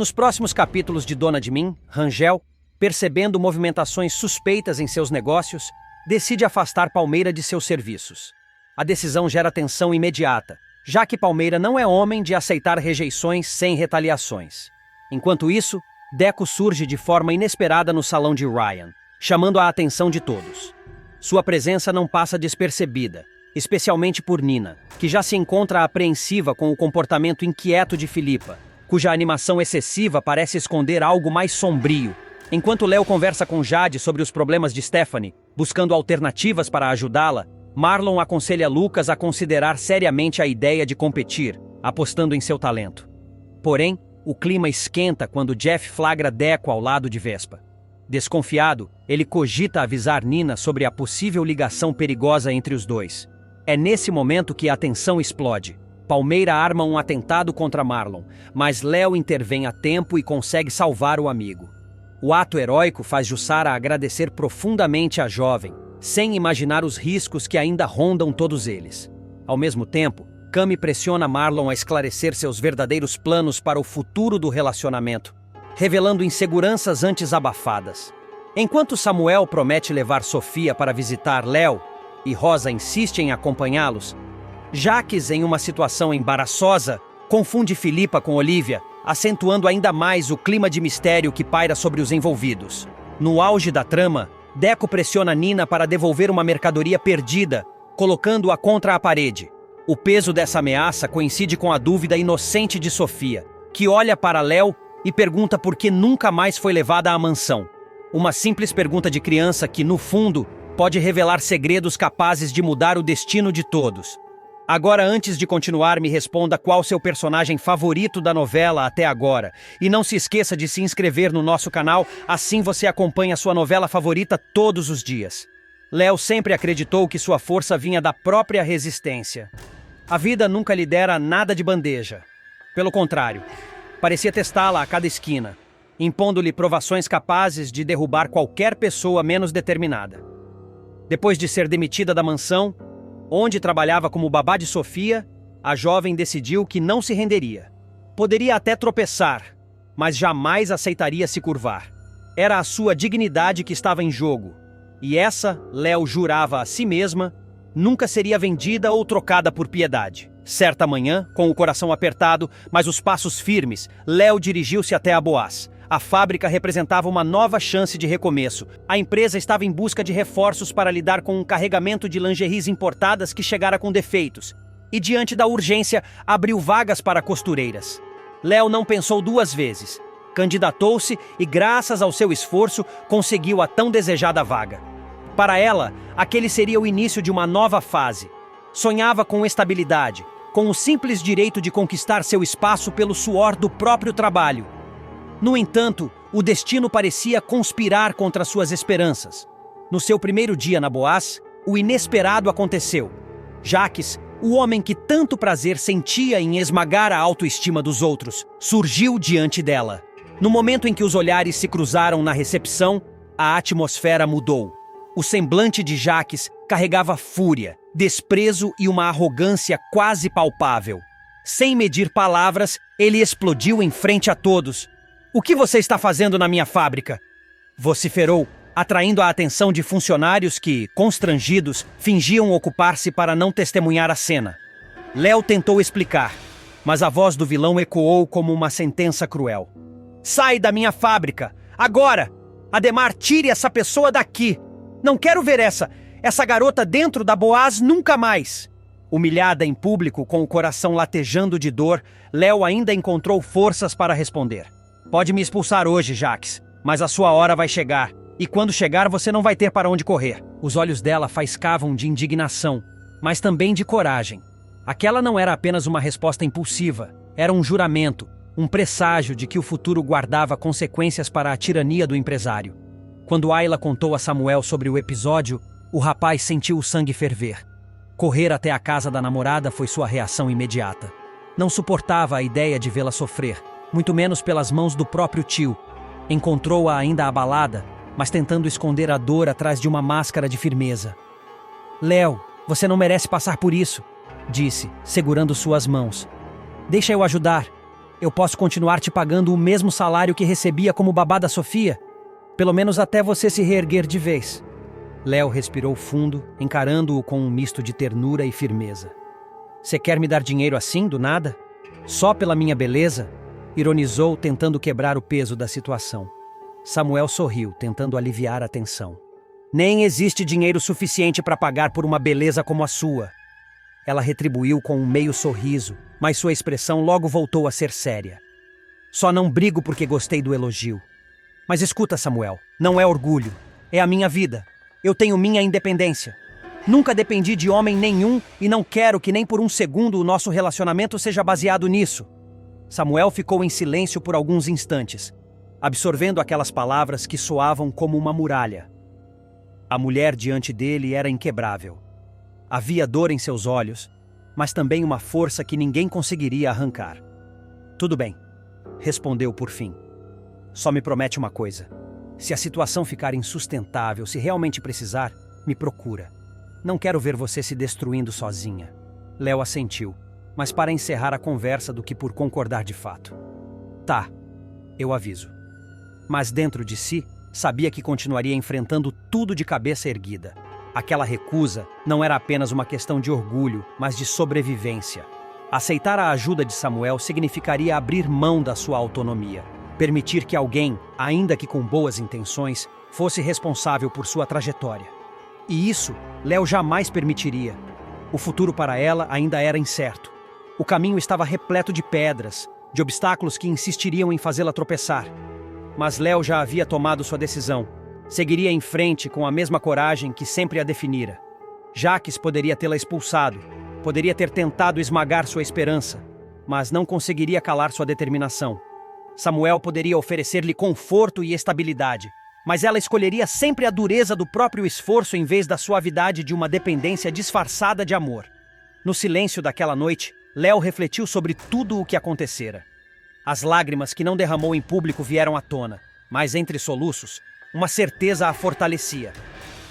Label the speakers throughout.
Speaker 1: Nos próximos capítulos de Dona de Mim, Rangel, percebendo movimentações suspeitas em seus negócios, decide afastar Palmeira de seus serviços. A decisão gera tensão imediata, já que Palmeira não é homem de aceitar rejeições sem retaliações. Enquanto isso, Deco surge de forma inesperada no salão de Ryan, chamando a atenção de todos. Sua presença não passa despercebida, especialmente por Nina, que já se encontra apreensiva com o comportamento inquieto de Philippa, cuja animação excessiva parece esconder algo mais sombrio. Enquanto Léo conversa com Jade sobre os problemas de Stephanie, buscando alternativas para ajudá-la, Marlon aconselha Lucas a considerar seriamente a ideia de competir, apostando em seu talento. Porém, o clima esquenta quando Jeff flagra Deco ao lado de Vespa. Desconfiado, ele cogita avisar Nina sobre a possível ligação perigosa entre os dois. É nesse momento que a tensão explode. Palmeira arma um atentado contra Marlon, mas Léo intervém a tempo e consegue salvar o amigo. O ato heróico faz Jussara agradecer profundamente a jovem, sem imaginar os riscos que ainda rondam todos eles. Ao mesmo tempo, Cami pressiona Marlon a esclarecer seus verdadeiros planos para o futuro do relacionamento, revelando inseguranças antes abafadas. Enquanto Samuel promete levar Sofia para visitar Léo e Rosa insiste em acompanhá-los, Jaques, em uma situação embaraçosa, confunde Philippa com Olivia, acentuando ainda mais o clima de mistério que paira sobre os envolvidos. No auge da trama, Deco pressiona Nina para devolver uma mercadoria perdida, colocando-a contra a parede. O peso dessa ameaça coincide com a dúvida inocente de Sofia, que olha para Léo e pergunta por que nunca mais foi levada à mansão. Uma simples pergunta de criança que, no fundo, pode revelar segredos capazes de mudar o destino de todos. Agora, antes de continuar, me responda qual seu personagem favorito da novela até agora. E não se esqueça de se inscrever no nosso canal, assim você acompanha sua novela favorita todos os dias. Léo sempre acreditou que sua força vinha da própria resistência. A vida nunca lhe dera nada de bandeja. Pelo contrário, parecia testá-la a cada esquina, impondo-lhe provações capazes de derrubar qualquer pessoa menos determinada. Depois de ser demitida da mansão, onde trabalhava como babá de Sofia, a jovem decidiu que não se renderia. Poderia até tropeçar, mas jamais aceitaria se curvar. Era a sua dignidade que estava em jogo, e essa, Léo jurava a si mesma, nunca seria vendida ou trocada por piedade. Certa manhã, com o coração apertado, mas os passos firmes, Léo dirigiu-se até a Boaz. A fábrica representava uma nova chance de recomeço. A empresa estava em busca de reforços para lidar com um carregamento de lingeries importadas que chegara com defeitos. E diante da urgência, abriu vagas para costureiras. Léo não pensou duas vezes. Candidatou-se e, graças ao seu esforço, conseguiu a tão desejada vaga. Para ela, aquele seria o início de uma nova fase. Sonhava com estabilidade, com o simples direito de conquistar seu espaço pelo suor do próprio trabalho. No entanto, o destino parecia conspirar contra suas esperanças. No seu primeiro dia na Boaz, o inesperado aconteceu. Jaques, o homem que tanto prazer sentia em esmagar a autoestima dos outros, surgiu diante dela. No momento em que os olhares se cruzaram na recepção, a atmosfera mudou. O semblante de Jaques carregava fúria, desprezo e uma arrogância quase palpável. Sem medir palavras, ele explodiu em frente a todos. "O que você está fazendo na minha fábrica?" vociferou, atraindo a atenção de funcionários que, constrangidos, fingiam ocupar-se para não testemunhar a cena. Léo tentou explicar, mas a voz do vilão ecoou como uma sentença cruel. "Sai da minha fábrica! Agora! Ademar, tire essa pessoa daqui! Não quero ver essa garota dentro da Boaz nunca mais!" Humilhada em público, com o coração latejando de dor, Léo ainda encontrou forças para responder. "Pode me expulsar hoje, Jaques, mas a sua hora vai chegar. E quando chegar, você não vai ter para onde correr." Os olhos dela faiscavam de indignação, mas também de coragem. Aquela não era apenas uma resposta impulsiva, era um juramento, um presságio de que o futuro guardava consequências para a tirania do empresário. Quando Ayla contou a Samuel sobre o episódio, o rapaz sentiu o sangue ferver. Correr até a casa da namorada foi sua reação imediata. Não suportava a ideia de vê-la sofrer, muito menos pelas mãos do próprio tio. Encontrou-a ainda abalada, mas tentando esconder a dor atrás de uma máscara de firmeza. "Léo, você não merece passar por isso", disse, segurando suas mãos. "Deixa eu ajudar." Eu posso continuar te pagando o mesmo salário que recebia como babá da Sofia, pelo menos até você se reerguer de vez. Léo respirou fundo, encarando-o com um misto de ternura e firmeza. Você quer me dar dinheiro assim, do nada? Só pela minha beleza? Ironizou, tentando quebrar o peso da situação. Samuel sorriu, tentando aliviar a tensão. Nem existe dinheiro suficiente para pagar por uma beleza como a sua. Ela retribuiu com um meio sorriso, mas sua expressão logo voltou a ser séria. Só não brigo porque gostei do elogio. Mas escuta, Samuel, não é orgulho, é a minha vida. Eu tenho minha independência. Nunca dependi de homem nenhum e não quero que nem por um segundo o nosso relacionamento seja baseado nisso. Samuel ficou em silêncio por alguns instantes, absorvendo aquelas palavras que soavam como uma muralha. A mulher diante dele era inquebrável. Havia dor em seus olhos, mas também uma força que ninguém conseguiria arrancar. Tudo bem, respondeu por fim. Só me promete uma coisa. Se a situação ficar insustentável, se realmente precisar, me procura. Não quero ver você se destruindo sozinha. Léo assentiu, mas para encerrar a conversa do que por concordar de fato. Tá, eu aviso. Mas dentro de si, sabia que continuaria enfrentando tudo de cabeça erguida. Aquela recusa não era apenas uma questão de orgulho, mas de sobrevivência. Aceitar a ajuda de Samuel significaria abrir mão da sua autonomia. Permitir que alguém, ainda que com boas intenções, fosse responsável por sua trajetória. E isso, Léo jamais permitiria. O futuro para ela ainda era incerto. O caminho estava repleto de pedras, de obstáculos que insistiriam em fazê-la tropeçar. Mas Léo já havia tomado sua decisão. Seguiria em frente com a mesma coragem que sempre a definira. Jaques poderia tê-la expulsado, poderia ter tentado esmagar sua esperança, mas não conseguiria calar sua determinação. Samuel poderia oferecer-lhe conforto e estabilidade, mas ela escolheria sempre a dureza do próprio esforço em vez da suavidade de uma dependência disfarçada de amor. No silêncio daquela noite, Léo refletiu sobre tudo o que acontecera. As lágrimas que não derramou em público vieram à tona, mas entre soluços, uma certeza a fortalecia.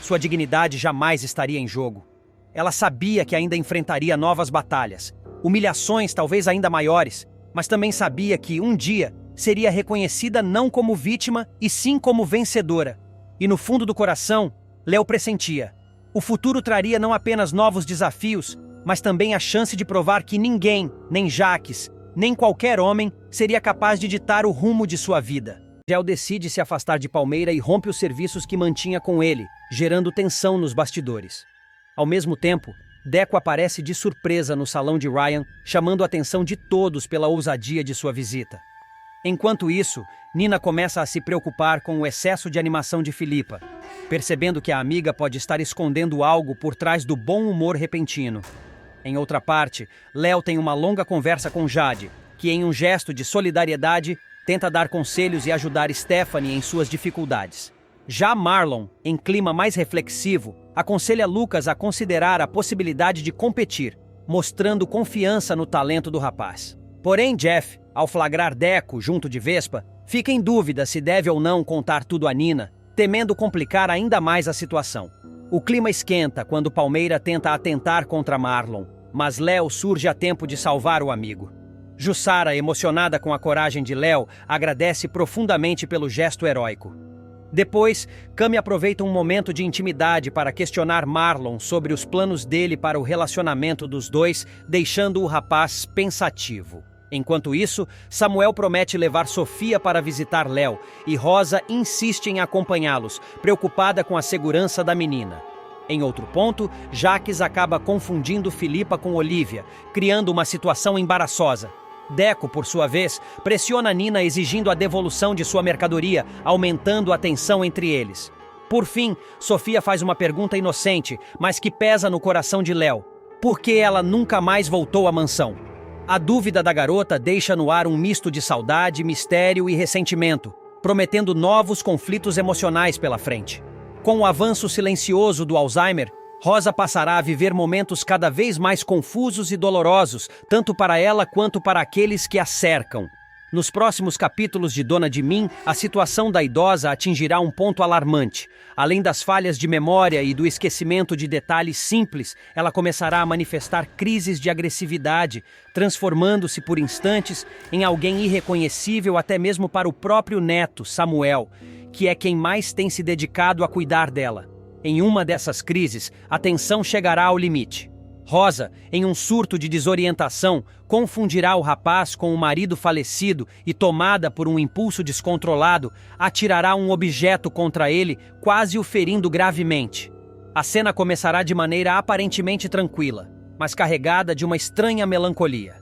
Speaker 1: Sua dignidade jamais estaria em jogo. Ela sabia que ainda enfrentaria novas batalhas, humilhações talvez ainda maiores, mas também sabia que, um dia, seria reconhecida não como vítima, e sim como vencedora. E no fundo do coração, Léo pressentia. O futuro traria não apenas novos desafios, mas também a chance de provar que ninguém, nem Jaques, nem qualquer homem, seria capaz de ditar o rumo de sua vida. Gel decide se afastar de Palmeira e rompe os serviços que mantinha com ele, gerando tensão nos bastidores. Ao mesmo tempo, Deco aparece de surpresa no salão de Ryan, chamando a atenção de todos pela ousadia de sua visita. Enquanto isso, Nina começa a se preocupar com o excesso de animação de Filipa, percebendo que a amiga pode estar escondendo algo por trás do bom humor repentino. Em outra parte, Léo tem uma longa conversa com Jade, que em um gesto de solidariedade, tenta dar conselhos e ajudar Stephanie em suas dificuldades. Já Marlon, em clima mais reflexivo, aconselha Lucas a considerar a possibilidade de competir, mostrando confiança no talento do rapaz. Porém, Jeff, ao flagrar Deco junto de Vespa, fica em dúvida se deve ou não contar tudo a Nina, temendo complicar ainda mais a situação. O clima esquenta quando Palmeira tenta atentar contra Marlon, mas Léo surge a tempo de salvar o amigo. Jussara, emocionada com a coragem de Léo, agradece profundamente pelo gesto heróico. Depois, Cami aproveita um momento de intimidade para questionar Marlon sobre os planos dele para o relacionamento dos dois, deixando o rapaz pensativo. Enquanto isso, Samuel promete levar Sofia para visitar Léo e Rosa insiste em acompanhá-los, preocupada com a segurança da menina. Em outro ponto, Jaques acaba confundindo Filipa com Olivia, criando uma situação embaraçosa. Deco, por sua vez, pressiona Nina exigindo a devolução de sua mercadoria, aumentando a tensão entre eles. Por fim, Sofia faz uma pergunta inocente, mas que pesa no coração de Léo. Por que ela nunca mais voltou à mansão? A dúvida da garota deixa no ar um misto de saudade, mistério e ressentimento, prometendo novos conflitos emocionais pela frente. Com o avanço silencioso do Alzheimer, Rosa passará a viver momentos cada vez mais confusos e dolorosos, tanto para ela quanto para aqueles que a cercam. Nos próximos capítulos de Dona de Mim, a situação da idosa atingirá um ponto alarmante. Além das falhas de memória e do esquecimento de detalhes simples, ela começará a manifestar crises de agressividade, transformando-se por instantes em alguém irreconhecível até mesmo para o próprio neto, Samuel, que é quem mais tem se dedicado a cuidar dela. Em uma dessas crises, a tensão chegará ao limite. Rosa, em um surto de desorientação, confundirá o rapaz com o marido falecido e, tomada por um impulso descontrolado, atirará um objeto contra ele, quase o ferindo gravemente. A cena começará de maneira aparentemente tranquila, mas carregada de uma estranha melancolia.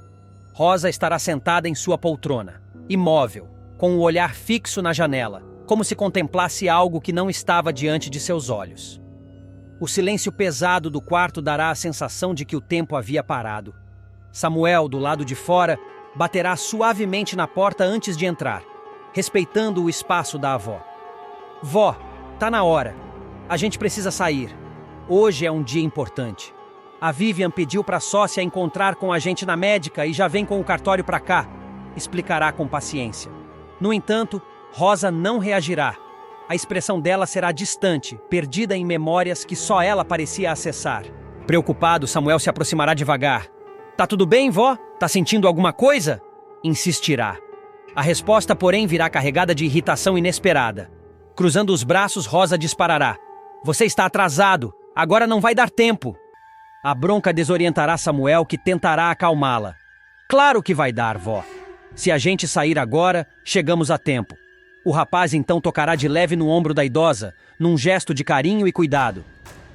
Speaker 1: Rosa estará sentada em sua poltrona, imóvel, com o olhar fixo na janela, como se contemplasse algo que não estava diante de seus olhos. O silêncio pesado do quarto dará a sensação de que o tempo havia parado. Samuel, do lado de fora, baterá suavemente na porta antes de entrar, respeitando o espaço da avó. Vó, tá na hora. A gente precisa sair. Hoje é um dia importante. A Vivian pediu para a sócia encontrar com a gente na médica e já vem com o cartório para cá, explicará com paciência. No entanto, Rosa não reagirá. A expressão dela será distante, perdida em memórias que só ela parecia acessar. Preocupado, Samuel se aproximará devagar. Tá tudo bem, vó? Tá sentindo alguma coisa? Insistirá. A resposta, porém, virá carregada de irritação inesperada. Cruzando os braços, Rosa disparará. Você está atrasado. Agora não vai dar tempo. A bronca desorientará Samuel, que tentará acalmá-la. Claro que vai dar, vó. Se a gente sair agora, chegamos a tempo. O rapaz então tocará de leve no ombro da idosa, num gesto de carinho e cuidado.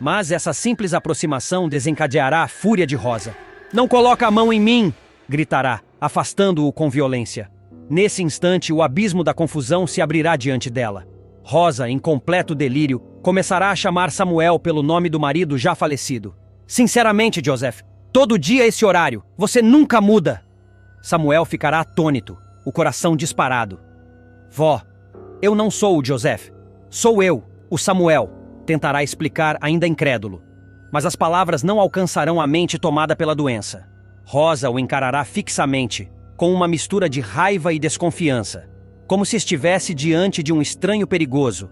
Speaker 1: Mas essa simples aproximação desencadeará a fúria de Rosa. Não coloca a mão em mim! Gritará, afastando-o com violência. Nesse instante, o abismo da confusão se abrirá diante dela. Rosa, em completo delírio, começará a chamar Samuel pelo nome do marido já falecido. Sinceramente, Joseph, todo dia esse horário, você nunca muda! Samuel ficará atônito, o coração disparado. Vó, eu não sou o Joseph. Sou eu, o Samuel, tentará explicar ainda incrédulo. Mas as palavras não alcançarão a mente tomada pela doença. Rosa o encarará fixamente, com uma mistura de raiva e desconfiança, como se estivesse diante de um estranho perigoso.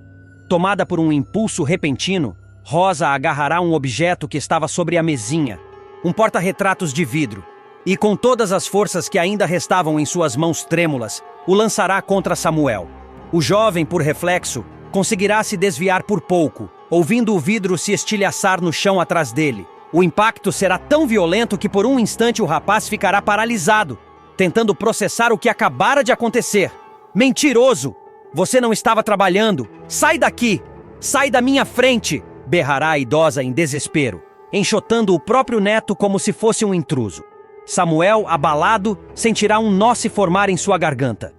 Speaker 1: Tomada por um impulso repentino, Rosa agarrará um objeto que estava sobre a mesinha, um porta-retratos de vidro, e com todas as forças que ainda restavam em suas mãos trêmulas, o lançará contra Samuel. O jovem, por reflexo, conseguirá se desviar por pouco, ouvindo o vidro se estilhaçar no chão atrás dele. O impacto será tão violento que por um instante o rapaz ficará paralisado, tentando processar o que acabara de acontecer. Mentiroso! Você não estava trabalhando! Sai daqui! Sai da minha frente! Berrará a idosa em desespero, enxotando o próprio neto como se fosse um intruso. Samuel, abalado, sentirá um nó se formar em sua garganta.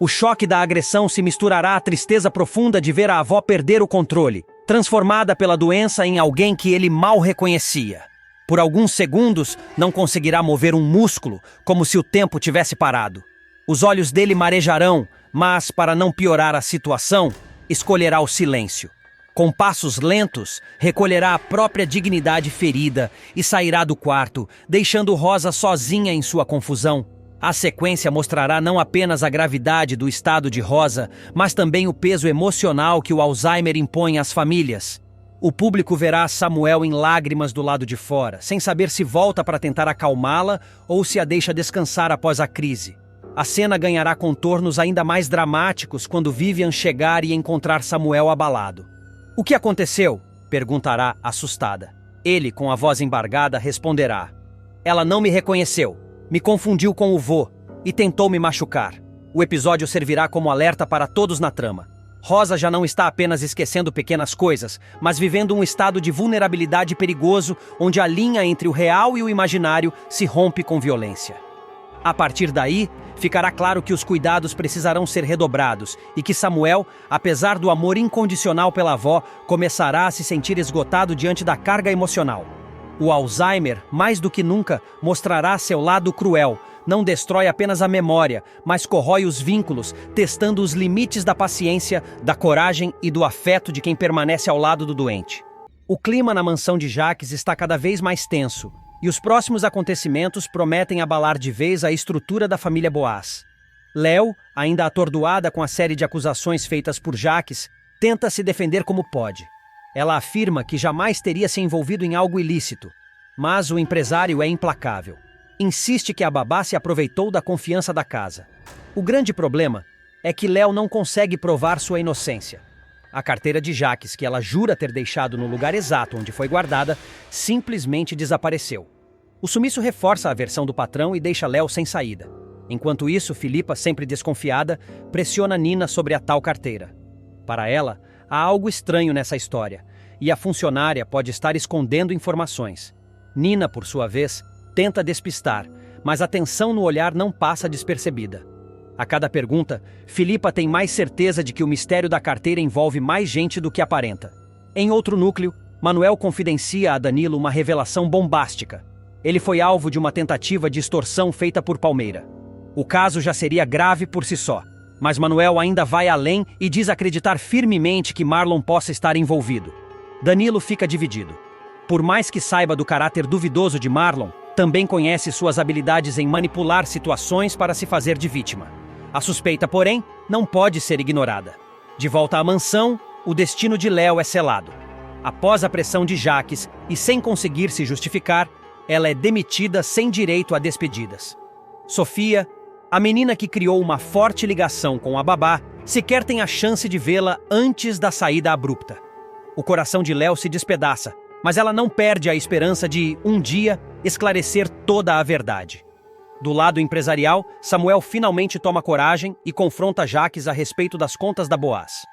Speaker 1: O choque da agressão se misturará à tristeza profunda de ver a avó perder o controle, transformada pela doença em alguém que ele mal reconhecia. Por alguns segundos, não conseguirá mover um músculo, como se o tempo tivesse parado. Os olhos dele marejarão, mas, para não piorar a situação, escolherá o silêncio. Com passos lentos, recolherá a própria dignidade ferida e sairá do quarto, deixando Rosa sozinha em sua confusão. A sequência mostrará não apenas a gravidade do estado de Rosa, mas também o peso emocional que o Alzheimer impõe às famílias. O público verá Samuel em lágrimas do lado de fora, sem saber se volta para tentar acalmá-la ou se a deixa descansar após a crise. A cena ganhará contornos ainda mais dramáticos quando Vivian chegar e encontrar Samuel abalado. O que aconteceu? Perguntará, assustada. Ele, com a voz embargada, responderá. Ela não me reconheceu. Me confundiu com o vô e tentou me machucar. O episódio servirá como alerta para todos na trama. Rosa já não está apenas esquecendo pequenas coisas, mas vivendo um estado de vulnerabilidade perigoso, onde a linha entre o real e o imaginário se rompe com violência. A partir daí, ficará claro que os cuidados precisarão ser redobrados e que Samuel, apesar do amor incondicional pela avó, começará a se sentir esgotado diante da carga emocional. O Alzheimer, mais do que nunca, mostrará seu lado cruel. Não destrói apenas a memória, mas corrói os vínculos, testando os limites da paciência, da coragem e do afeto de quem permanece ao lado do doente. O clima na mansão de Jacques está cada vez mais tenso, e os próximos acontecimentos prometem abalar de vez a estrutura da família Boaz. Léo, ainda atordoada com a série de acusações feitas por Jaques, tenta se defender como pode. Ela afirma que jamais teria se envolvido em algo ilícito, mas o empresário é implacável. Insiste que a babá se aproveitou da confiança da casa. O grande problema é que Léo não consegue provar sua inocência. A carteira de Jaques, que ela jura ter deixado no lugar exato onde foi guardada, simplesmente desapareceu. O sumiço reforça a versão do patrão e deixa Léo sem saída. Enquanto isso, Filipa, sempre desconfiada, pressiona Nina sobre a tal carteira. Para ela, há algo estranho nessa história, e a funcionária pode estar escondendo informações. Nina, por sua vez, tenta despistar, mas a tensão no olhar não passa despercebida. A cada pergunta, Filipa tem mais certeza de que o mistério da carteira envolve mais gente do que aparenta. Em outro núcleo, Manuel confidencia a Danilo uma revelação bombástica. Ele foi alvo de uma tentativa de extorsão feita por Palmeira. O caso já seria grave por si só, mas Manuel ainda vai além e diz acreditar firmemente que Marlon possa estar envolvido. Danilo fica dividido. Por mais que saiba do caráter duvidoso de Marlon, também conhece suas habilidades em manipular situações para se fazer de vítima. A suspeita, porém, não pode ser ignorada. De volta à mansão, o destino de Léo é selado. Após a pressão de Jaques e sem conseguir se justificar, ela é demitida sem direito a despedidas. Sofia, a menina que criou uma forte ligação com a babá, sequer tem a chance de vê-la antes da saída abrupta. O coração de Léo se despedaça, mas ela não perde a esperança de, um dia, esclarecer toda a verdade. Do lado empresarial, Samuel finalmente toma coragem e confronta Jaques a respeito das contas da Boaz.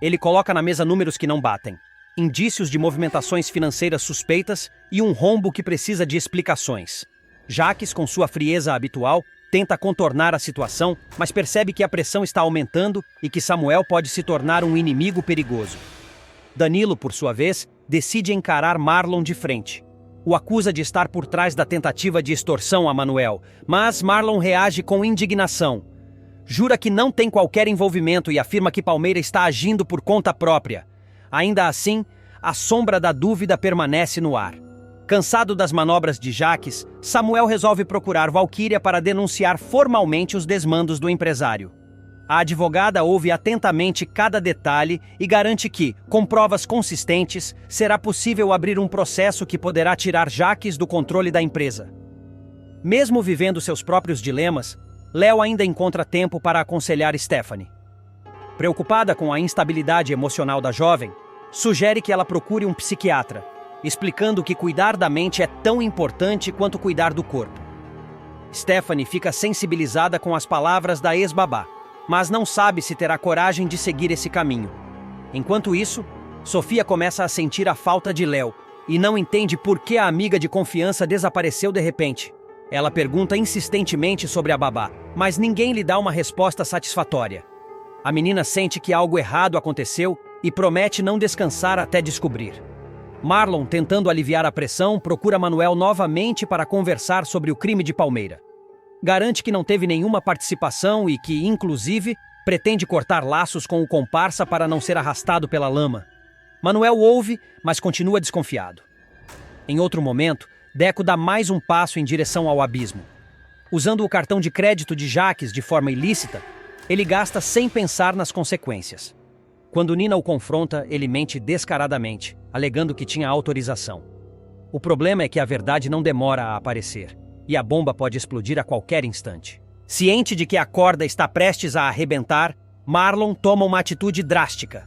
Speaker 1: Ele coloca na mesa números que não batem, indícios de movimentações financeiras suspeitas e um rombo que precisa de explicações. Jaques, com sua frieza habitual, tenta contornar a situação, mas percebe que a pressão está aumentando e que Samuel pode se tornar um inimigo perigoso. Danilo, por sua vez, decide encarar Marlon de frente. O acusa de estar por trás da tentativa de extorsão a Manuel, mas Marlon reage com indignação. Jura que não tem qualquer envolvimento e afirma que Palmeira está agindo por conta própria. Ainda assim, a sombra da dúvida permanece no ar. Cansado das manobras de Jaques, Samuel resolve procurar Valquíria para denunciar formalmente os desmandos do empresário. A advogada ouve atentamente cada detalhe e garante que, com provas consistentes, será possível abrir um processo que poderá tirar Jaques do controle da empresa. Mesmo vivendo seus próprios dilemas, Léo ainda encontra tempo para aconselhar Stephanie. Preocupada com a instabilidade emocional da jovem, sugere que ela procure um psiquiatra, explicando que cuidar da mente é tão importante quanto cuidar do corpo. Stephanie fica sensibilizada com as palavras da ex-babá, mas não sabe se terá coragem de seguir esse caminho. Enquanto isso, Sofia começa a sentir a falta de Léo e não entende por que a amiga de confiança desapareceu de repente. Ela pergunta insistentemente sobre a babá, mas ninguém lhe dá uma resposta satisfatória. A menina sente que algo errado aconteceu e promete não descansar até descobrir. Marlon, tentando aliviar a pressão, procura Manuel novamente para conversar sobre o crime de Palmeira. Garante que não teve nenhuma participação e que, inclusive, pretende cortar laços com o comparsa para não ser arrastado pela lama. Manuel ouve, mas continua desconfiado. Em outro momento, Deco dá mais um passo em direção ao abismo. Usando o cartão de crédito de Jaques de forma ilícita, ele gasta sem pensar nas consequências. Quando Nina o confronta, ele mente descaradamente, alegando que tinha autorização. O problema é que a verdade não demora a aparecer, e a bomba pode explodir a qualquer instante. Ciente de que a corda está prestes a arrebentar, Marlon toma uma atitude drástica.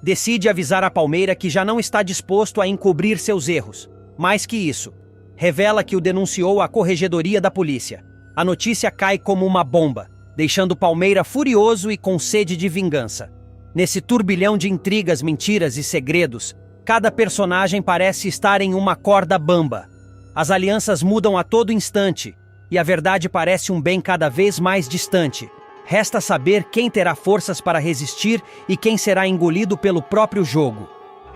Speaker 1: Decide avisar a Palmeira que já não está disposto a encobrir seus erros. Mais que isso, revela que o denunciou à corregedoria da polícia. A notícia cai como uma bomba, deixando Palmeira furioso e com sede de vingança. Nesse turbilhão de intrigas, mentiras e segredos, cada personagem parece estar em uma corda bamba. As alianças mudam a todo instante, e a verdade parece um bem cada vez mais distante. Resta saber quem terá forças para resistir e quem será engolido pelo próprio jogo.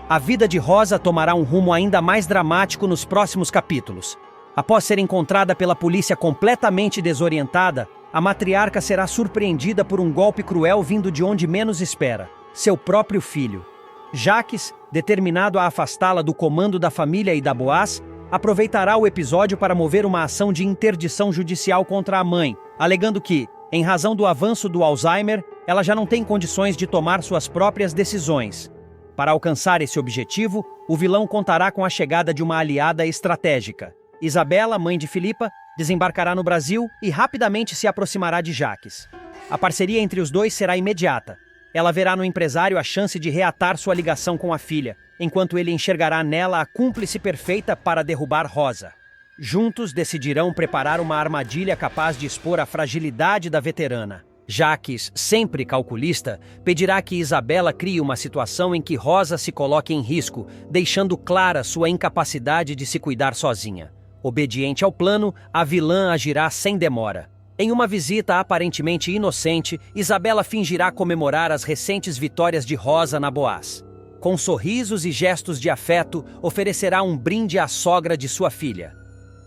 Speaker 1: A vida de Rosa tomará um rumo ainda mais dramático nos próximos capítulos. Após ser encontrada pela polícia completamente desorientada, a matriarca será surpreendida por um golpe cruel vindo de onde menos espera, seu próprio filho. Jaques, determinado a afastá-la do comando da família e da Boaz, aproveitará o episódio para mover uma ação de interdição judicial contra a mãe, alegando que, Em razão do avanço do Alzheimer, ela já não tem condições de tomar suas próprias decisões. Para alcançar esse objetivo, o vilão contará com a chegada de uma aliada estratégica. Isabela, mãe de Filipa, desembarcará no Brasil e rapidamente se aproximará de Jacques. A parceria entre os dois será imediata. Ela verá no empresário a chance de reatar sua ligação com a filha, enquanto ele enxergará nela a cúmplice perfeita para derrubar Rosa. Juntos decidirão preparar uma armadilha capaz de expor a fragilidade da veterana. Jacques, sempre calculista, pedirá que Isabela crie uma situação em que Rosa se coloque em risco, deixando clara sua incapacidade de se cuidar sozinha. Obediente ao plano, a vilã agirá sem demora. Em uma visita aparentemente inocente, Isabela fingirá comemorar as recentes vitórias de Rosa na Boaz. Com sorrisos e gestos de afeto, oferecerá um brinde à sogra de sua filha.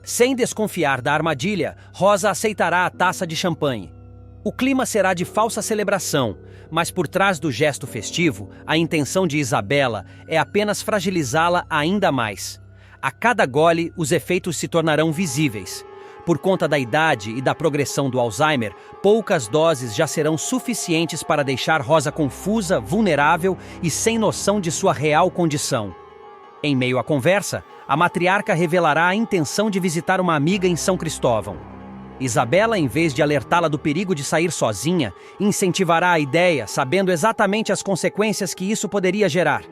Speaker 1: Sem desconfiar da armadilha, Rosa aceitará a taça de champanhe. O clima será de falsa celebração, mas por trás do gesto festivo, a intenção de Isabela é apenas fragilizá-la ainda mais. A cada gole, os efeitos se tornarão visíveis. Por conta da idade e da progressão do Alzheimer, poucas doses já serão suficientes para deixar Rosa confusa, vulnerável e sem noção de sua real condição. Em meio à conversa, a matriarca revelará a intenção de visitar uma amiga em São Cristóvão. Isabela, em vez de alertá-la do perigo de sair sozinha, incentivará a ideia, sabendo exatamente as consequências que isso poderia gerar.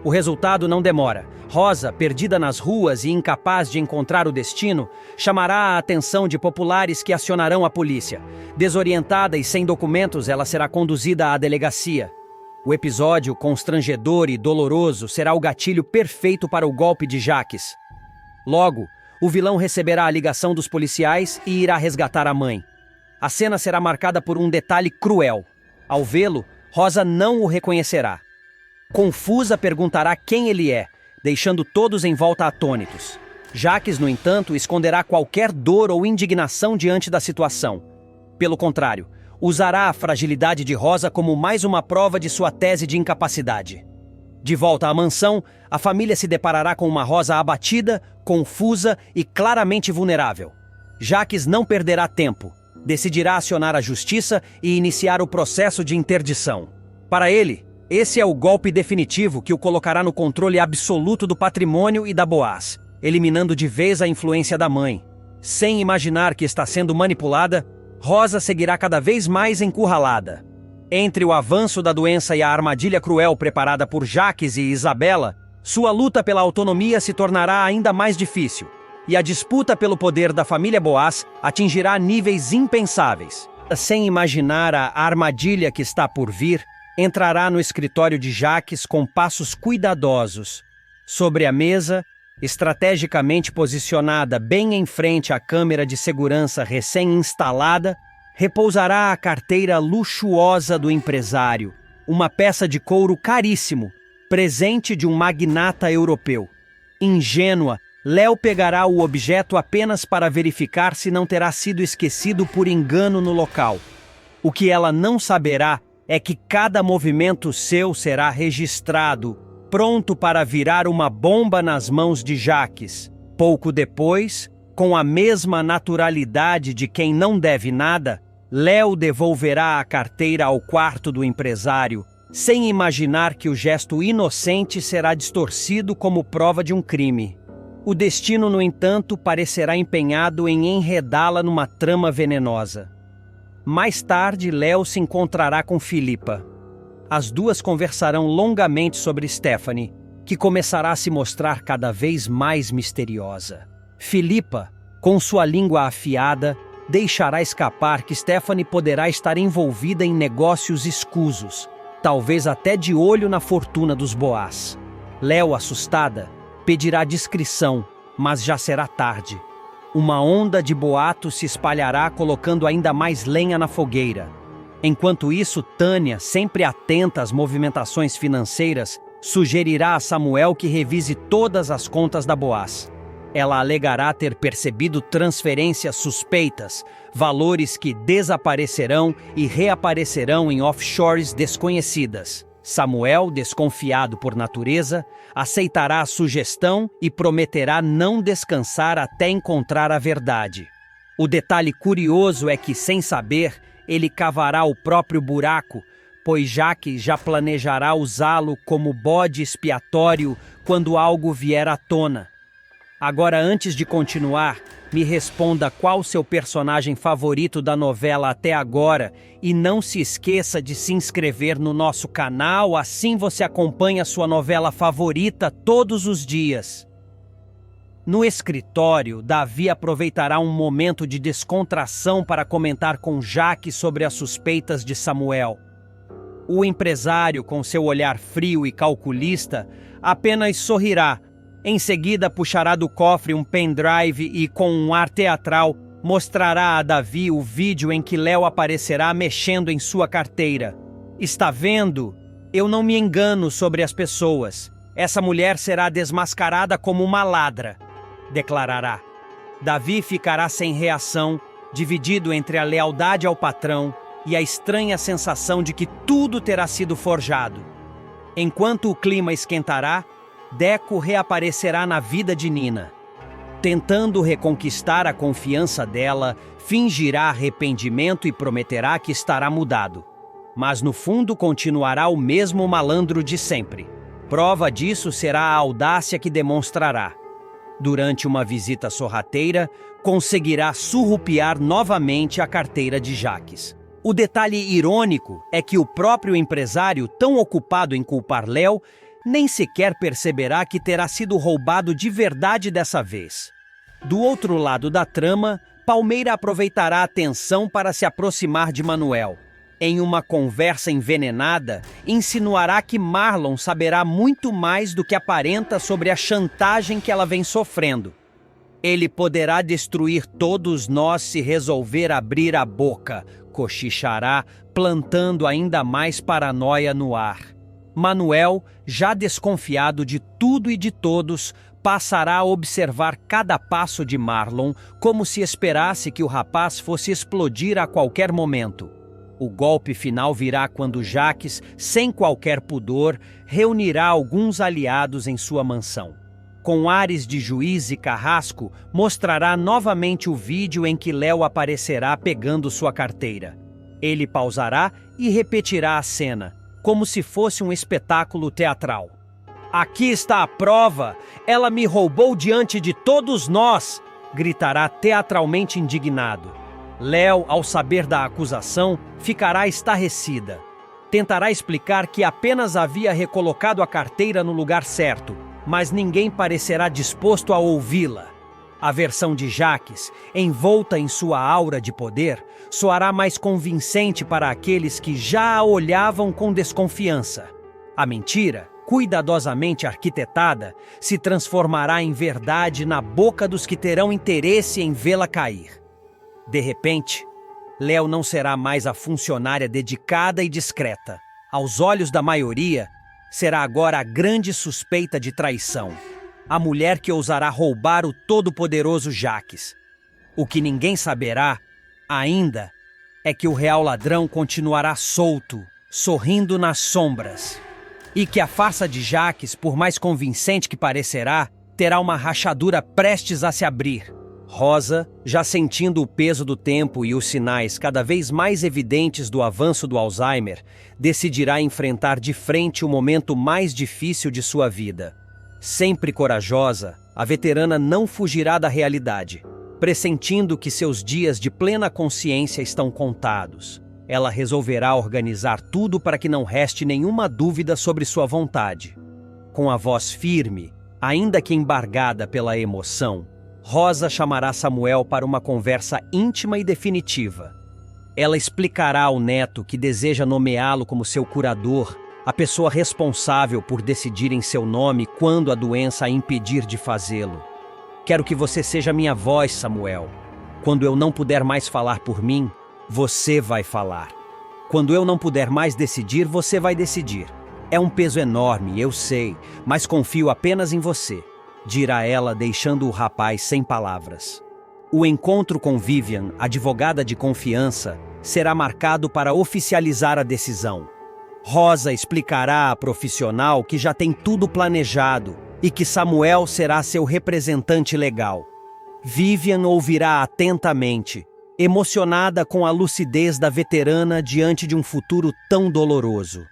Speaker 1: O resultado não demora. Rosa, perdida nas ruas e incapaz de encontrar o destino, chamará a atenção de populares que acionarão a polícia. Desorientada e sem documentos, ela será conduzida à delegacia. O episódio, constrangedor e doloroso, será o gatilho perfeito para o golpe de Jacques. Logo, o vilão receberá a ligação dos policiais e irá resgatar a mãe. A cena será marcada por um detalhe cruel. Ao vê-lo, Rosa não o reconhecerá. Confusa, perguntará quem ele é, deixando todos em volta atônitos. Jacques, no entanto, esconderá qualquer dor ou indignação diante da situação. Pelo contrário, usará a fragilidade de Rosa como mais uma prova de sua tese de incapacidade. De volta à mansão, a família se deparará com uma Rosa abatida, confusa e claramente vulnerável. Jacques não perderá tempo. Decidirá acionar a justiça e iniciar o processo de interdição. Para ele, esse é o golpe definitivo que o colocará no controle absoluto do patrimônio e da Boaz, eliminando de vez a influência da mãe. Sem imaginar que está sendo manipulada, Rosa seguirá cada vez mais encurralada. Entre o avanço da doença e a armadilha cruel preparada por Jacques e Isabela, sua luta pela autonomia se tornará ainda mais difícil, e a disputa pelo poder da família Boaz atingirá níveis impensáveis. Sem imaginar a armadilha que está por vir, entrará no escritório de Jacques com passos cuidadosos. Sobre a mesa, estrategicamente posicionada bem em frente à câmera de segurança recém-instalada, repousará a carteira luxuosa do empresário, uma peça de couro caríssimo, presente de um magnata europeu. Ingênua, Léo pegará o objeto apenas para verificar se não terá sido esquecido por engano no local. O que ela não saberá é que cada movimento seu será registrado, pronto para virar uma bomba nas mãos de Jacques. Pouco depois, com a mesma naturalidade de quem não deve nada, Léo devolverá a carteira ao quarto do empresário, sem imaginar que o gesto inocente será distorcido como prova de um crime. O destino, no entanto, parecerá empenhado em enredá-la numa trama venenosa. Mais tarde, Léo se encontrará com Filipa. As duas conversarão longamente sobre Stephanie, que começará a se mostrar cada vez mais misteriosa. Filipa, com sua língua afiada, deixará escapar que Stephanie poderá estar envolvida em negócios escusos, talvez até de olho na fortuna dos Boaz. Léo, assustada, pedirá discrição, mas já será tarde. Uma onda de boatos se espalhará, colocando ainda mais lenha na fogueira. Enquanto isso, Tânia, sempre atenta às movimentações financeiras, sugerirá a Samuel que revise todas as contas da Boaz. Ela alegará ter percebido transferências suspeitas, valores que desaparecerão e reaparecerão em offshores desconhecidas. Samuel, desconfiado por natureza, aceitará a sugestão e prometerá não descansar até encontrar a verdade. O detalhe curioso é que, sem saber, ele cavará o próprio buraco, pois Jaques já planejará usá-lo como bode expiatório quando algo vier à tona. Agora, antes de continuar, me responda qual seu personagem favorito da novela até agora e não se esqueça de se inscrever no nosso canal, assim você acompanha sua novela favorita todos os dias. No escritório, Davi aproveitará um momento de descontração para comentar com Jaques sobre as suspeitas de Samuel. O empresário, com seu olhar frio e calculista, apenas sorrirá. Em seguida, puxará do cofre um pendrive e, com um ar teatral, mostrará a Davi o vídeo em que Léo aparecerá mexendo em sua carteira. Está vendo? Eu não me engano sobre as pessoas. Essa mulher será desmascarada como uma ladra, declarará. Davi ficará sem reação, dividido entre a lealdade ao patrão e a estranha sensação de que tudo terá sido forjado. Enquanto o clima esquentará, Deco reaparecerá na vida de Nina. Tentando reconquistar a confiança dela, fingirá arrependimento e prometerá que estará mudado. Mas no fundo continuará o mesmo malandro de sempre. Prova disso será a audácia que demonstrará. Durante uma visita sorrateira, conseguirá surrupiar novamente a carteira de Jaques. O detalhe irônico é que o próprio empresário, tão ocupado em culpar Léo, nem sequer perceberá que terá sido roubado de verdade dessa vez. Do outro lado da trama, Palmeira aproveitará a tensão para se aproximar de Manuel. Em uma conversa envenenada, insinuará que Marlon saberá muito mais do que aparenta sobre a chantagem que ela vem sofrendo. Ele poderá destruir todos nós se resolver abrir a boca, cochichará, plantando ainda mais paranoia no ar. Manuel, já desconfiado de tudo e de todos, passará a observar cada passo de Marlon como se esperasse que o rapaz fosse explodir a qualquer momento. O golpe final virá quando Jaques, sem qualquer pudor, reunirá alguns aliados em sua mansão. Com ares de juiz e carrasco, mostrará novamente o vídeo em que Léo aparecerá pegando sua carteira. Ele pausará e repetirá a cena, como se fosse um espetáculo teatral. Aqui está a prova! Ela me roubou diante de todos nós! Gritará teatralmente indignado. Léo, ao saber da acusação, ficará estarrecida. Tentará explicar que apenas havia recolocado a carteira no lugar certo, mas ninguém parecerá disposto a ouvi-la. A versão de Jaques, envolta em sua aura de poder, soará mais convincente para aqueles que já a olhavam com desconfiança. A mentira, cuidadosamente arquitetada, se transformará em verdade na boca dos que terão interesse em vê-la cair. De repente, Léo não será mais a funcionária dedicada e discreta. Aos olhos da maioria, será agora a grande suspeita de traição. A mulher que ousará roubar o todo-poderoso Jaques. O que ninguém saberá, ainda, é que o real ladrão continuará solto, sorrindo nas sombras. E que a farsa de Jaques, por mais convincente que parecerá, terá uma rachadura prestes a se abrir. Rosa, já sentindo o peso do tempo e os sinais cada vez mais evidentes do avanço do Alzheimer, decidirá enfrentar de frente o momento mais difícil de sua vida. Sempre corajosa, a veterana não fugirá da realidade, pressentindo que seus dias de plena consciência estão contados. Ela resolverá organizar tudo para que não reste nenhuma dúvida sobre sua vontade. Com a voz firme, ainda que embargada pela emoção, Rosa chamará Samuel para uma conversa íntima e definitiva. Ela explicará ao neto que deseja nomeá-lo como seu curador, a pessoa responsável por decidir em seu nome quando a doença a impedir de fazê-lo. Quero que você seja minha voz, Samuel. Quando eu não puder mais falar por mim, você vai falar. Quando eu não puder mais decidir, você vai decidir. É um peso enorme, eu sei, mas confio apenas em você, dirá ela, deixando o rapaz sem palavras. O encontro com Vivian, advogada de confiança, será marcado para oficializar a decisão. Rosa explicará à profissional que já tem tudo planejado e que Samuel será seu representante legal. Vivian ouvirá atentamente, emocionada com a lucidez da veterana diante de um futuro tão doloroso.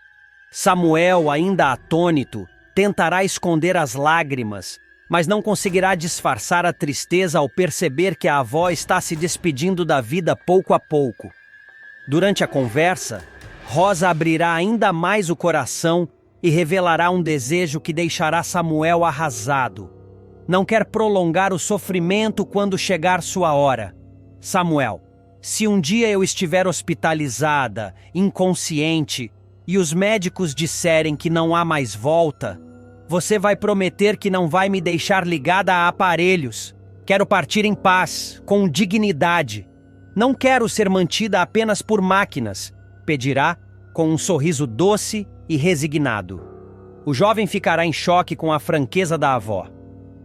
Speaker 1: Samuel, ainda atônito, tentará esconder as lágrimas, mas não conseguirá disfarçar a tristeza ao perceber que a avó está se despedindo da vida pouco a pouco. Durante a conversa, Rosa abrirá ainda mais o coração e revelará um desejo que deixará Samuel arrasado. Não quer prolongar o sofrimento quando chegar sua hora. Samuel, se um dia eu estiver hospitalizada, inconsciente, e os médicos disserem que não há mais volta, você vai prometer que não vai me deixar ligada a aparelhos. Quero partir em paz, com dignidade. Não quero ser mantida apenas por máquinas, pedirá com um sorriso doce e resignado. O jovem ficará em choque com a franqueza da avó.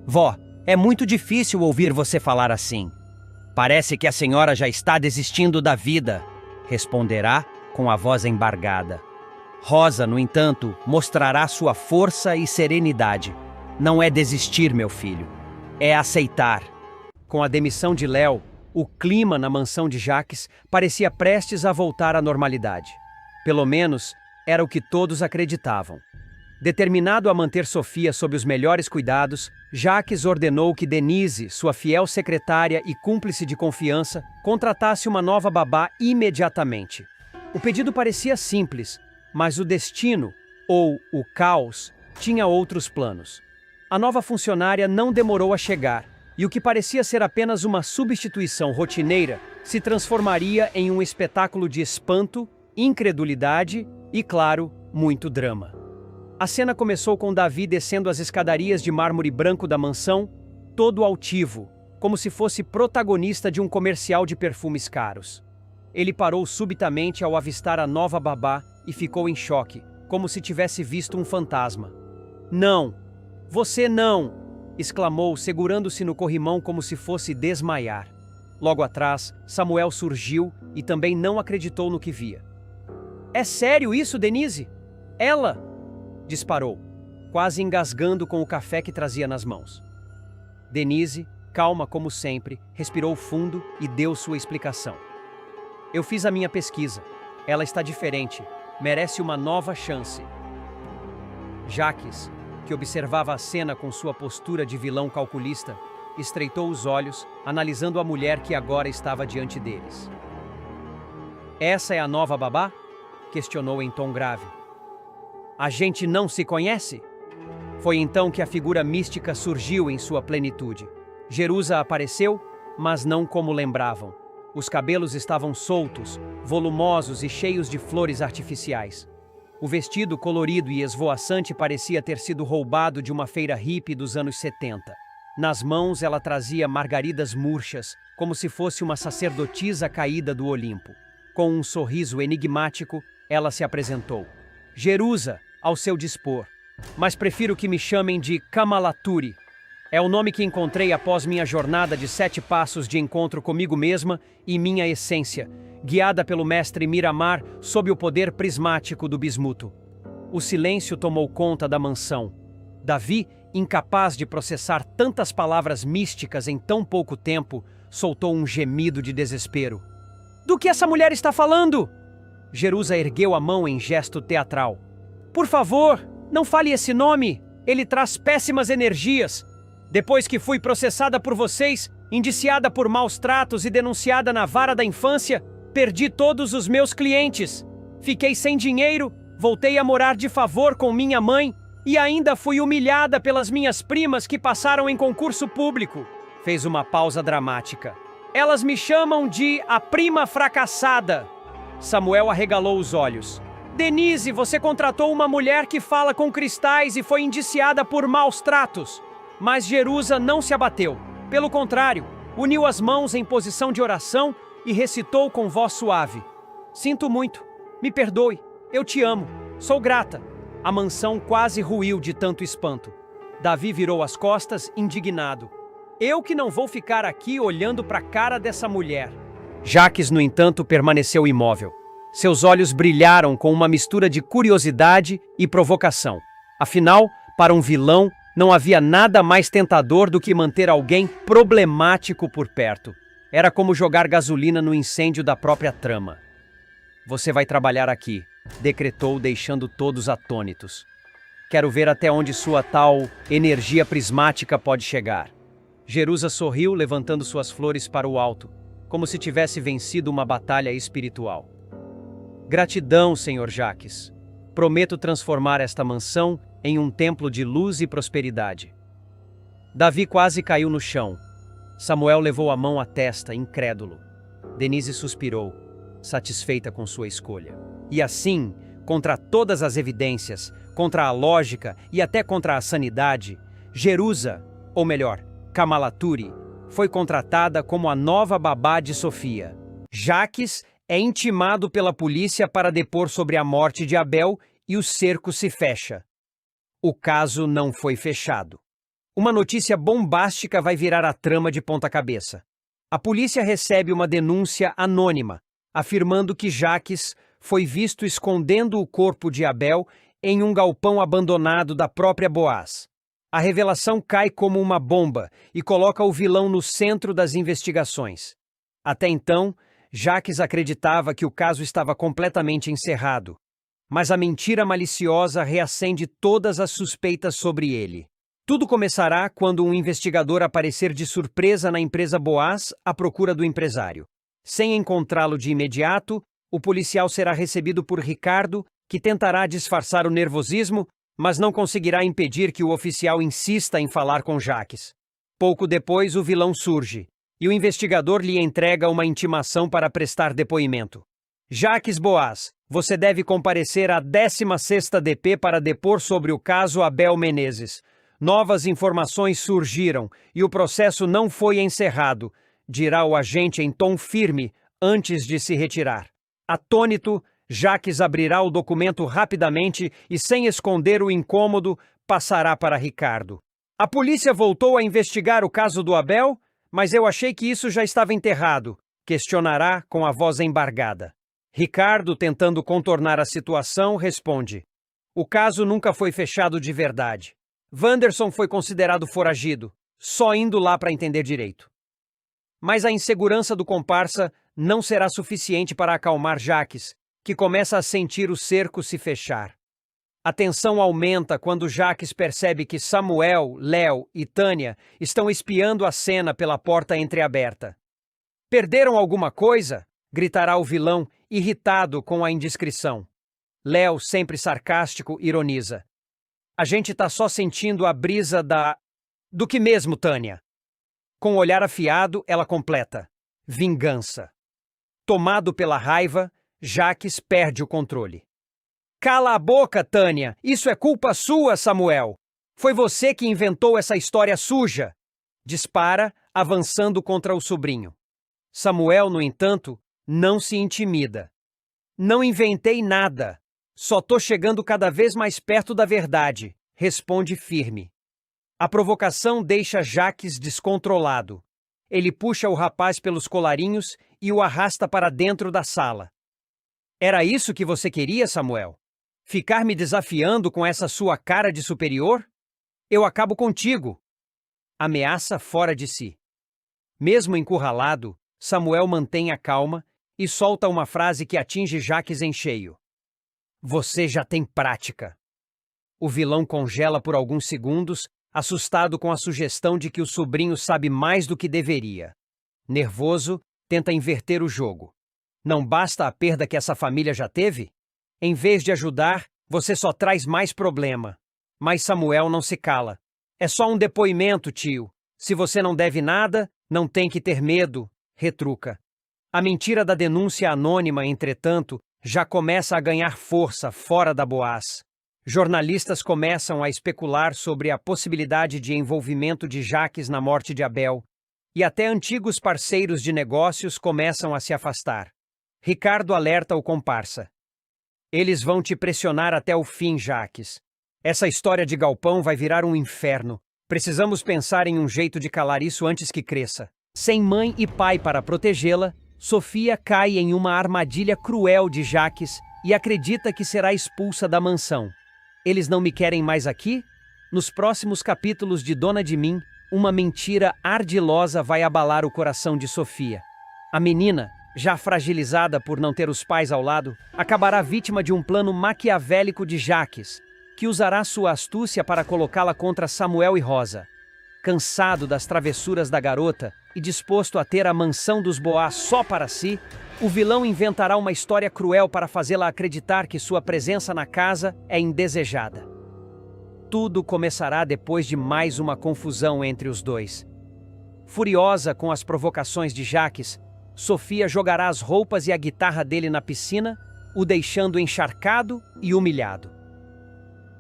Speaker 1: Vó, é muito difícil ouvir você falar assim. Parece que a senhora já está desistindo da vida, responderá com a voz embargada. Rosa, no entanto, mostrará sua força e serenidade. Não é desistir, meu filho. É aceitar. Com a demissão de Léo, o clima na mansão de Jacques parecia prestes a voltar à normalidade. Pelo menos, era o que todos acreditavam. Determinado a manter Sofia sob os melhores cuidados, Jacques ordenou que Denise, sua fiel secretária e cúmplice de confiança, contratasse uma nova babá imediatamente. O pedido parecia simples, mas o destino, ou o caos, tinha outros planos. A nova funcionária não demorou a chegar, e o que parecia ser apenas uma substituição rotineira se transformaria em um espetáculo de espanto, incredulidade e, claro, muito drama. A cena começou com Davi descendo as escadarias de mármore branco da mansão, todo altivo, como se fosse protagonista de um comercial de perfumes caros. Ele parou subitamente ao avistar a nova babá e ficou em choque, como se tivesse visto um fantasma. "Não! Você não!" exclamou, segurando-se no corrimão como se fosse desmaiar. Logo atrás, Samuel surgiu e também não acreditou no que via. "É sério isso, Denise? Ela?" disparou, quase engasgando com o café que trazia nas mãos. Denise, calma como sempre, respirou fundo e deu sua explicação. "Eu fiz a minha pesquisa. Ela está diferente. Merece uma nova chance." Jacques, que observava a cena com sua postura de vilão calculista, estreitou os olhos, analisando a mulher que agora estava diante deles. "Essa é a nova babá?" questionou em tom grave. "A gente não se conhece?" Foi então que a figura mística surgiu em sua plenitude. Jerusa apareceu, mas não como lembravam. Os cabelos estavam soltos, volumosos e cheios de flores artificiais. O vestido colorido e esvoaçante parecia ter sido roubado de uma feira hippie dos anos 70. Nas mãos ela trazia margaridas murchas, como se fosse uma sacerdotisa caída do Olimpo. Com um sorriso enigmático, ela se apresentou. "Jerusa, ao seu dispor, mas prefiro que me chamem de Kamalaturi. É o nome que encontrei após minha jornada de 7 passos de encontro comigo mesma e minha essência, guiada pelo mestre Miramar sob o poder prismático do bismuto." O silêncio tomou conta da mansão. Davi, incapaz de processar tantas palavras místicas em tão pouco tempo, soltou um gemido de desespero. "Do que essa mulher está falando?" Jerusa ergueu a mão em gesto teatral. "Por favor, não fale esse nome. Ele traz péssimas energias. Depois que fui processada por vocês, indiciada por maus tratos e denunciada na vara da infância, perdi todos os meus clientes. Fiquei sem dinheiro, voltei a morar de favor com minha mãe e ainda fui humilhada pelas minhas primas que passaram em concurso público." Fez uma pausa dramática. "Elas me chamam de a prima fracassada." Samuel arregalou os olhos. "Denise, você contratou uma mulher que fala com cristais e foi indiciada por maus tratos." Mas Jerusa não se abateu. Pelo contrário, uniu as mãos em posição de oração e recitou com voz suave: "Sinto muito. Me perdoe. Eu te amo. Sou grata." A mansão quase ruiu de tanto espanto. Davi virou as costas, indignado. "Eu que não vou ficar aqui olhando para a cara dessa mulher." Jacques, no entanto, permaneceu imóvel. Seus olhos brilharam com uma mistura de curiosidade e provocação. Afinal, para um vilão, não havia nada mais tentador do que manter alguém problemático por perto. Era como jogar gasolina no incêndio da própria trama. Você vai trabalhar aqui, decretou, deixando todos atônitos. Quero ver até onde sua tal energia prismática pode chegar. Jerusa sorriu, levantando suas flores para o alto, como se tivesse vencido uma batalha espiritual. Gratidão, Senhor Jacques. Prometo transformar esta mansão em um templo de luz e prosperidade. Davi quase caiu no chão. Samuel levou a mão à testa, incrédulo. Denise suspirou, satisfeita com sua escolha. E assim, contra todas as evidências, contra a lógica e até contra a sanidade, Jerusa, ou melhor, Kamalaturi, foi contratada como a nova babá de Sofia. Jacques é intimado pela polícia para depor sobre a morte de Abel e o cerco se fecha. O caso não foi fechado. Uma notícia bombástica vai virar a trama de ponta cabeça. A polícia recebe uma denúncia anônima, afirmando que Jacques foi visto escondendo o corpo de Abel em um galpão abandonado da própria Boaz. A revelação cai como uma bomba e coloca o vilão no centro das investigações. Até então, Jacques acreditava que o caso estava completamente encerrado, mas a mentira maliciosa reacende todas as suspeitas sobre ele. Tudo começará quando um investigador aparecer de surpresa na empresa Boaz à procura do empresário. Sem encontrá-lo de imediato, o policial será recebido por Ricardo, que tentará disfarçar o nervosismo, mas não conseguirá impedir que o oficial insista em falar com Jacques. Pouco depois, o vilão surge, e o investigador lhe entrega uma intimação para prestar depoimento. Jacques Boaz, você deve comparecer à 16ª DP para depor sobre o caso Abel Menezes. Novas informações surgiram e o processo não foi encerrado, dirá o agente em tom firme antes de se retirar. Atônito, Jacques abrirá o documento rapidamente e, sem esconder o incômodo, passará para Ricardo. A polícia voltou a investigar o caso do Abel, mas eu achei que isso já estava enterrado, questionará com a voz embargada. Ricardo, tentando contornar a situação, responde: o caso nunca foi fechado de verdade. Wanderson foi considerado foragido, só indo lá para entender direito. Mas a insegurança do comparsa não será suficiente para acalmar Jacques, que começa a sentir o cerco se fechar. A tensão aumenta quando Jacques percebe que Samuel, Léo e Tânia estão espiando a cena pela porta entreaberta. Perderam alguma coisa? Gritará o vilão, irritado com a indiscrição. Léo, sempre sarcástico, ironiza: a gente tá só sentindo a brisa da... Do que mesmo, Tânia? Com o olhar afiado, ela completa: vingança. Tomado pela raiva, Jacques perde o controle. Cala a boca, Tânia! Isso é culpa sua, Samuel! Foi você que inventou essa história suja! Dispara, avançando contra o sobrinho. Samuel, no entanto, não se intimida. Não inventei nada. Só tô chegando cada vez mais perto da verdade, responde firme. A provocação deixa Jacques descontrolado. Ele puxa o rapaz pelos colarinhos e o arrasta para dentro da sala. Era isso que você queria, Samuel? Ficar me desafiando com essa sua cara de superior? Eu acabo contigo. Ameaça fora de si. Mesmo encurralado, Samuel mantém a calma e solta uma frase que atinge Jacques em cheio. Você já tem prática. O vilão congela por alguns segundos, assustado com a sugestão de que o sobrinho sabe mais do que deveria. Nervoso, tenta inverter o jogo. Não basta a perda que essa família já teve? Em vez de ajudar, você só traz mais problema. Mas Samuel não se cala. É só um depoimento, tio. Se você não deve nada, não tem que ter medo, retruca. A mentira da denúncia anônima, entretanto, já começa a ganhar força fora da Boaz. Jornalistas começam a especular sobre a possibilidade de envolvimento de Jacques na morte de Abel, e até antigos parceiros de negócios começam a se afastar. Ricardo alerta o comparsa. Eles vão te pressionar até o fim, Jacques. Essa história de galpão vai virar um inferno. Precisamos pensar em um jeito de calar isso antes que cresça. Sem mãe e pai para protegê-la, Sofia cai em uma armadilha cruel de Jacques e acredita que será expulsa da mansão. Eles não me querem mais aqui? Nos próximos capítulos de Dona de Mim, uma mentira ardilosa vai abalar o coração de Sofia. A menina, já fragilizada por não ter os pais ao lado, acabará vítima de um plano maquiavélico de Jacques, que usará sua astúcia para colocá-la contra Samuel e Rosa. Cansado das travessuras da garota e disposto a ter a mansão dos Bois só para si, o vilão inventará uma história cruel para fazê-la acreditar que sua presença na casa é indesejada. Tudo começará depois de mais uma confusão entre os dois. Furiosa com as provocações de Jacques, Sofia jogará as roupas e a guitarra dele na piscina, o deixando encharcado e humilhado.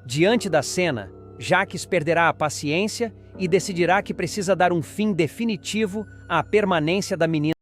Speaker 1: Diante da cena, Jacques perderá a paciência e decidirá que precisa dar um fim definitivo à permanência da menina